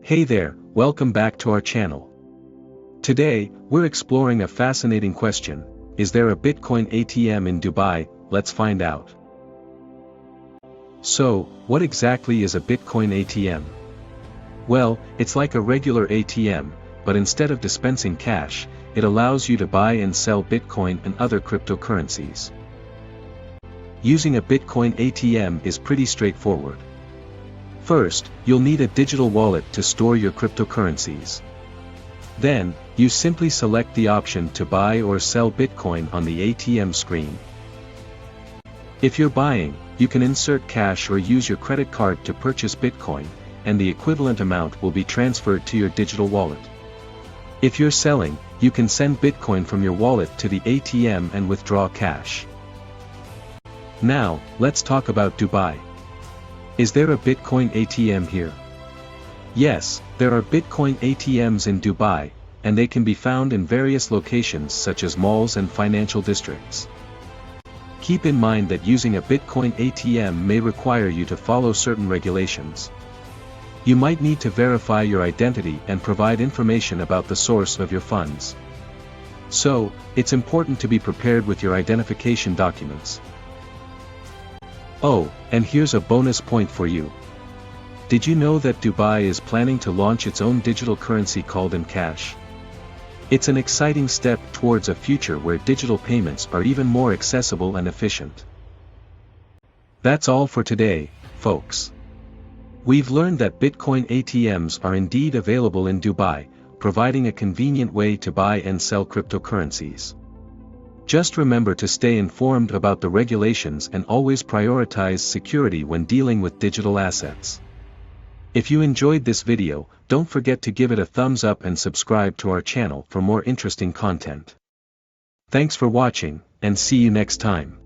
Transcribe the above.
Hey there, welcome back to our channel. Today, we're exploring a fascinating question: is there a Bitcoin ATM in Dubai? Let's find out. So, what exactly is a Bitcoin ATM? Well, it's like a regular ATM, but instead of dispensing cash, it allows you to buy and sell Bitcoin and other cryptocurrencies. Using a Bitcoin ATM is pretty straightforward. First, you'll need a digital wallet to store your cryptocurrencies. Then, you simply select the option to buy or sell Bitcoin on the ATM screen. If you're buying, you can insert cash or use your credit card to purchase Bitcoin, and the equivalent amount will be transferred to your digital wallet. If you're selling, you can send Bitcoin from your wallet to the ATM and withdraw cash. Now, let's talk about Dubai. Is there a Bitcoin ATM here? Yes, there are Bitcoin ATMs in Dubai, and they can be found in various locations such as malls and financial districts. Keep in mind that using a Bitcoin ATM may require you to follow certain regulations. You might need to verify your identity and provide information about the source of your funds. So, it's important to be prepared with your identification documents. Oh, and here's a bonus point for you. Did you know that Dubai is planning to launch its own digital currency called Emcash? It's an exciting step towards a future where digital payments are even more accessible and efficient. That's all for today, folks. We've learned that Bitcoin ATMs are indeed available in Dubai, providing a convenient way to buy and sell cryptocurrencies. Just remember to stay informed about the regulations and always prioritize security when dealing with digital assets. If you enjoyed this video, don't forget to give it a thumbs up and subscribe to our channel for more interesting content. Thanks for watching, and see you next time.